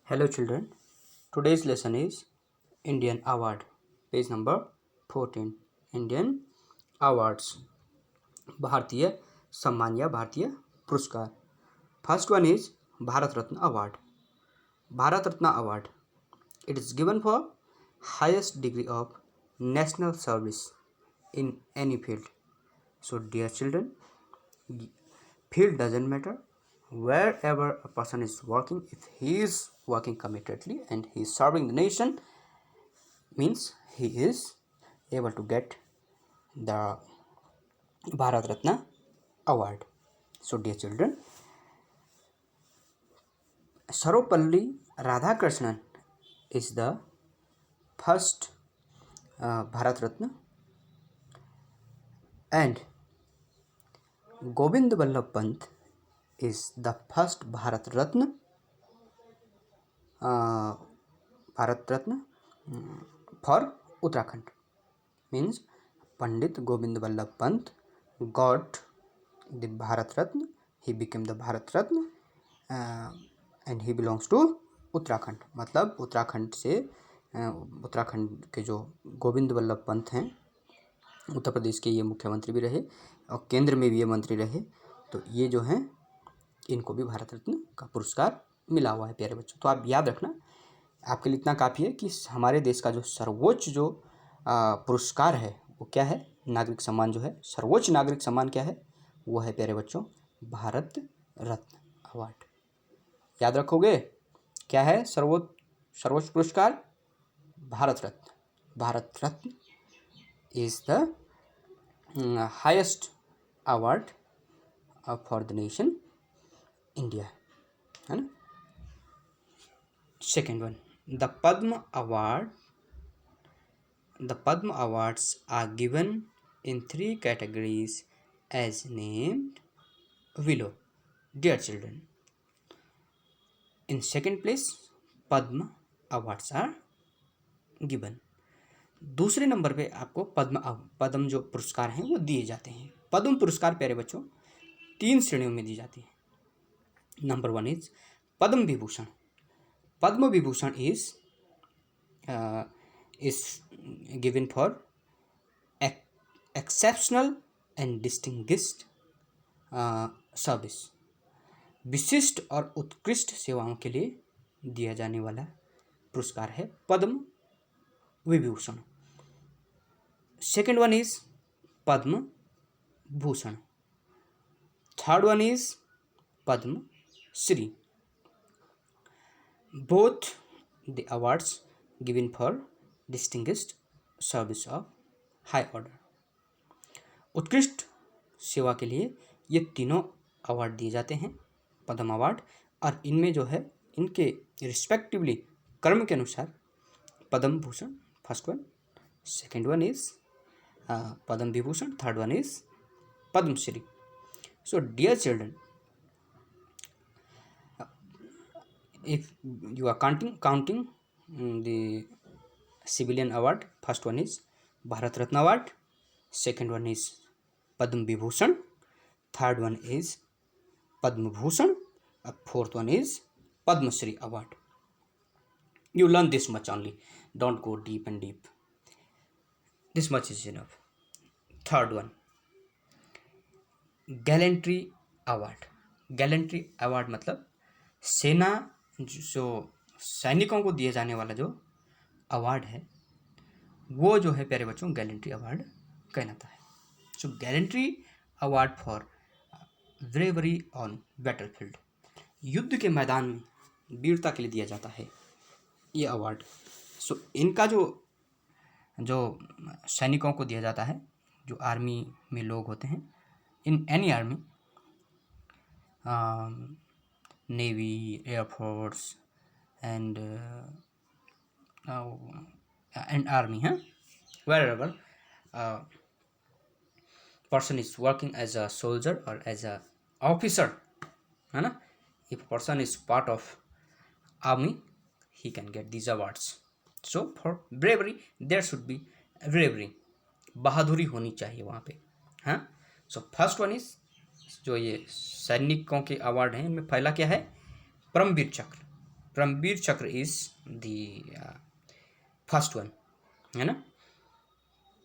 Hello children, today's lesson is Indian Award, page number 14. Indian Awards, भारतीय सम्मान या भारतीय पुरस्कार. First one is Bharat Ratna Award. Bharat Ratna Award, it is given for highest degree of national service in any field. So dear children, field doesn't matter. Wherever a person is working, if he is working committedly and he is serving the nation, means he is able to get the Bharat Ratna award. So dear children, Sarvepalli Radhakrishnan is the first Bharat Ratna, and Govind Vallabh Pant is the first Bharat Ratna for Uttarakhand. Means Pandit Govind Vallabh Pant got the Bharat Ratna. He became the Bharat Ratna and he belongs to Uttarakhand. मतलब उत्तराखंड के जो गोविंद वल्लभ पंत हैं, उत्तर प्रदेश के ये मुख्यमंत्री भी रहे और केंद्र में भी ये मंत्री रहे. तो ये जो हैं, इनको भी भारत रत्न का पुरस्कार मिला हुआ है प्यारे बच्चों. तो आप याद रखना, आपके लिए इतना काफ़ी है कि हमारे देश का जो सर्वोच्च जो पुरस्कार है वो क्या है. नागरिक सम्मान जो है, सर्वोच्च नागरिक सम्मान क्या है, वो है प्यारे बच्चों भारत रत्न अवार्ड. याद रखोगे क्या है सर्वोच्च पुरस्कार? Bharat Ratna. Bharat Ratna is the highest award for the nation India, है ना. Second one, the Padma awards are given in 3 categories as named below. Dear children, in second place Padma awards are given. दूसरे नंबर पे आपको पद्म जो पुरस्कार हैं वो दिए जाते हैं. पद्म पुरस्कार प्यारे बच्चों 3 श्रेणियों में दी जाती है. Number 1 is Padma Vibhushan. Padma Vibhushan is given for exceptional and distinguished service. विशिष्ट और उत्कृष्ट सेवाओं के लिए दिया जाने वाला पुरस्कार है Padma Vibhushan. Second one is Padma Bhushan. Third one is Padma Shri. Both the awards given for distinguished service of high order. उत्कृष्ट सेवा के लिए ये तीनों अवार्ड दिए जाते हैं, पद्म अवार्ड. और इनमें जो है इनके रिस्पेक्टिवली कर्म के अनुसार Padma Bhushan first one, second one is Padma Vibhushan, third one is Padmashri. So dear children, if you are counting the civilian award, first one is Bharat Ratna award, second one is Padma Vibhushan, third one is Padma Bhushan, and fourth one is Padma Shri award. You learn this much only, don't go deep and deep. This much is enough. Third one, gallantry award. Gallantry award मतलब सेना जो सैनिकों को दिए जाने वाला जो award है वो जो है प्यारे बच्चों गैलेंट्री अवार्ड कहलाता है. So gallantry award for bravery on battlefield. युद्ध के मैदान में वीरता के लिए दिया जाता है ये अवार्ड. सो इनका जो सैनिकों को दिया जाता है, जो आर्मी में लोग होते हैं, in any army, navy, air force and army, हैं, wherever person is working as a soldier or as a officer, है ना. if a person is part of army, he can get these awards. so for bravery there should be bravery, बहादुरी होनी चाहिए वहाँ पे, हाँ. So first one is जो ये सैनिकों के अवार्ड हैं, इनमें पहला क्या है, परमवीर चक्र. परमवीर चक्र इज द फर्स्ट वन, है ना,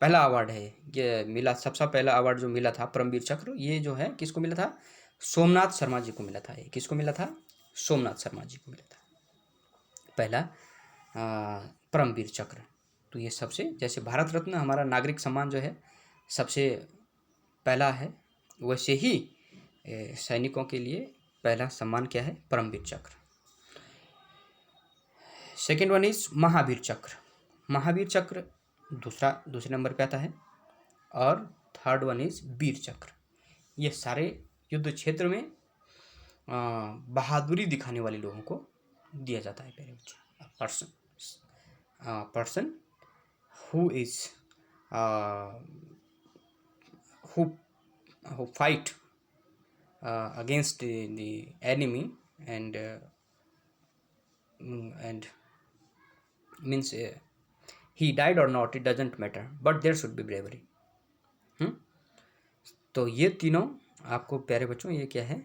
पहला अवार्ड है ये मिला, सबसे पहला अवार्ड जो मिला था परमवीर चक्र, ये जो है किसको मिला था, सोमनाथ शर्मा जी को मिला था। ये किसको मिला था, सोमनाथ शर्मा जी को मिला था पहला परमवीर चक्र। तो ये सबसे, जैसे भारत रत्न हमारा नागरिक सम्मान जो है सबसे पहला है, वैसे ही सैनिकों के लिए पहला सम्मान क्या है, परमवीर चक्र। सेकेंड वन इज महावीर चक्र। महावीर चक्र दूसरे नंबर पे आता है। और थर्ड वन इज वीर चक्र। ये सारे युद्ध क्षेत्र में बहादुरी दिखाने वाले लोगों को दिया जाता है प्यारे बच्चों। Person who is who fight against the enemy and means he died or not, it doesn't matter, but there should be bravery। तो ये तीनों आपको प्यारे बच्चों, ये क्या है,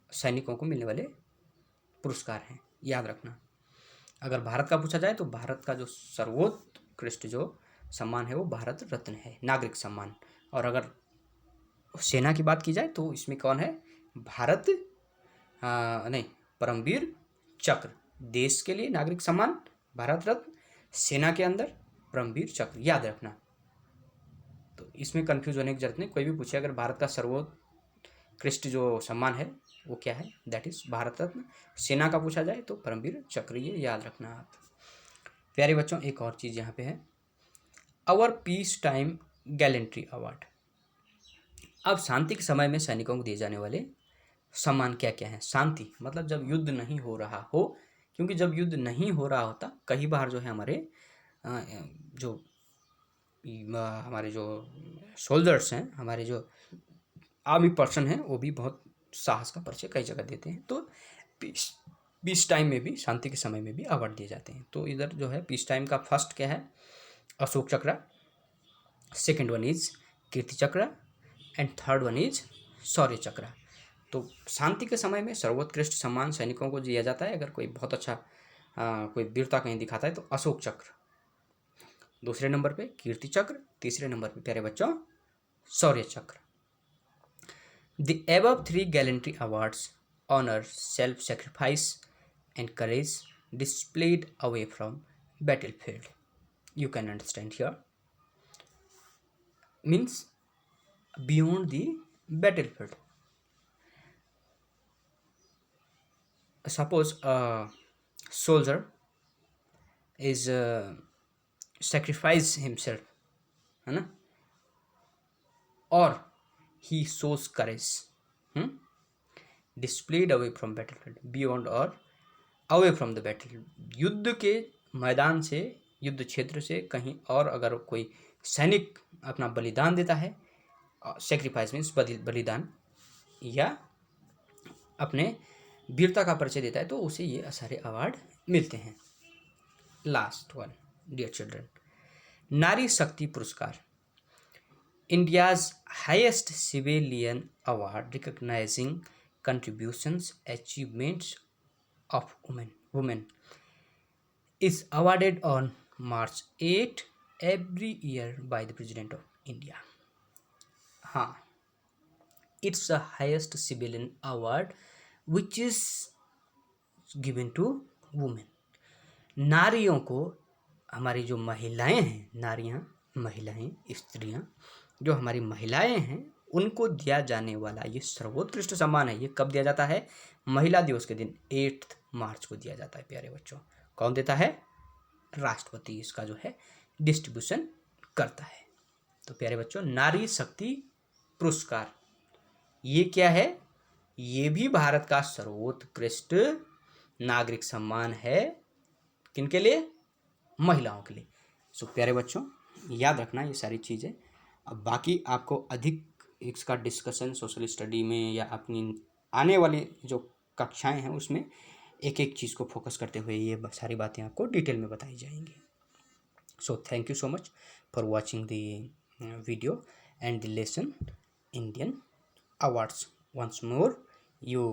सैनिकों को मिलने वाले पुरस्कार हैं, याद रखना। अगर भारत का पूछा जाए तो भारत का जो सर्वोत्कृष्ट जो सम्मान है वो भारत रत्न है, नागरिक सम्मान। और अगर सेना की बात की जाए तो इसमें कौन है, भारत नहीं, परमवीर चक्र, देश के लिए नागरिक सम्मान भारत रत्न, सेना के अंदर परमवीर चक्र, याद रखना। तो इसमें कंफ्यूज होने की जरूरत नहीं, कोई भी पूछे अगर भारत का सर्वोत्कृष्ट जो सम्मान है वो क्या है, दैट इज भारत रत्न। सेना का पूछा जाए तो परमवीर चक्र, ये याद रखना आप। प्यारे बच्चों एक और चीज़ यहाँ पे है, our peace time gallantry award. अब शांति के समय में सैनिकों को दिए जाने वाले सम्मान क्या क्या हैं। शांति मतलब जब युद्ध नहीं हो रहा हो, क्योंकि जब युद्ध नहीं हो रहा होता कई बार जो है हमारे जो सोल्जर्स हैं, हमारे जो आर्मी पर्सन हैं, वो भी बहुत साहस का परिचय कई जगह देते हैं। तो पीस टाइम में भी, शांति के समय में भी अवार्ड दिए जाते हैं। तो इधर जो है पीस टाइम का फर्स्ट क्या है, अशोक चक्र, सेकेंड वन इज कीर्ति चक्र एंड थर्ड वन इज शौर्य चक्र। तो शांति के समय में सर्वोत्कृष्ट सम्मान सैनिकों को दिया जाता है। अगर कोई बहुत अच्छा कोई वीरता कहीं दिखाता है तो अशोक चक्र, दूसरे नंबर पे कीर्ति चक्र, तीसरे नंबर पे प्यारे बच्चों शौर्य चक्र। The above three gallantry awards honor self-sacrifice and courage displayed away from battlefield. You can understand here. Means beyond the battlefield. Suppose a soldier is sacrifice himself, है ना, और he shows courage, displayed away from battlefield, beyond और away from the battlefield, युद्ध के मैदान से, युद्ध क्षेत्र से कहीं और अगर कोई सैनिक अपना बलिदान देता है, सेक्रीफाइस मीन्स बलिदान, या अपने वीरता का परिचय देता है, तो उसे ये सारे अवार्ड मिलते हैं। लास्ट वन डियर चिल्ड्रन, नारी शक्ति पुरस्कार, India's highest civilian award recognizing contributions, achievements of women is awarded on March 8 every year by the President of India. हाँ, it's the highest civilian award which is given to women. नारियों को, हमारी जो महिलाएं हैं, नारियां, महिलाएं, स्त्रियां, जो हमारी महिलाएं हैं, उनको दिया जाने वाला ये सर्वोत्कृष्ट सम्मान है। ये कब दिया जाता है, महिला दिवस के दिन 8 मार्च को दिया जाता है प्यारे बच्चों। कौन देता है, राष्ट्रपति इसका जो है डिस्ट्रीब्यूशन करता है। तो प्यारे बच्चों नारी शक्ति पुरस्कार ये क्या है, ये भी भारत का सर्वोत्कृष्ट नागरिक सम्मान है। किनके लिए, महिलाओं के लिए। सो प्यारे बच्चों याद रखना ये सारी चीज़ें। अब बाकी आपको अधिक इसका डिस्कशन सोशल स्टडी में या अपनी आने वाली जो कक्षाएं हैं उसमें एक एक चीज़ को फोकस करते हुए ये सारी बातें आपको डिटेल में बताई जाएंगी। So thank you so much for watching the video and the lesson Indian awards. Once more you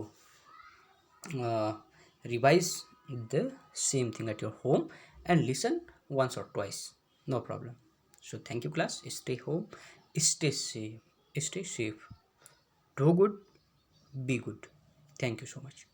revise the same thing at your home and listen once or twice, no problem. So thank you class, stay home, stay safe, stay safe, do good, be good. Thank you so much.